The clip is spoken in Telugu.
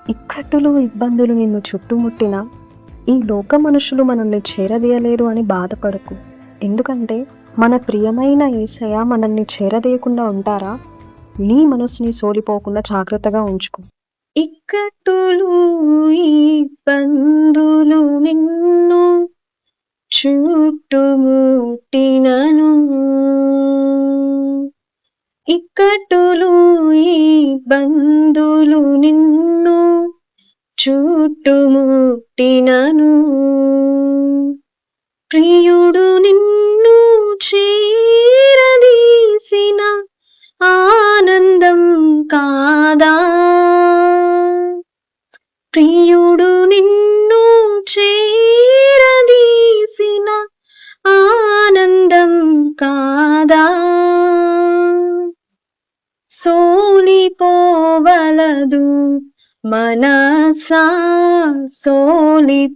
ఇక్కట్టులు, ఇబ్బందులు నిన్ను చుట్టుముట్టినా, ఈ లోక మనుషులు మనల్ని చేరదీయలేదు అని బాధపడకు. ఎందుకంటే మన ప్రియమైన యేసయ్య మనల్ని చేరదీయకుండా ఉంటారా? నీ మనసుని సోలిపోకుండా జాగ్రత్తగా ఉంచుకో. ఇక్కట్టులు, ఇబ్బందులు నిన్ను చుట్టుముట్టినను, ఇక్కట్టులు, ఇబ్బందులు నిన్ను చుట్టుముట్టినను, ప్రియుడు నిన్ను చేరదీసిన ఆనందం కాదా? ప్రియుడు నిన్ను చేరదీసిన ఆనందం కాదా? సోలిపోవలదు మనసా, సోలిపోవలదు.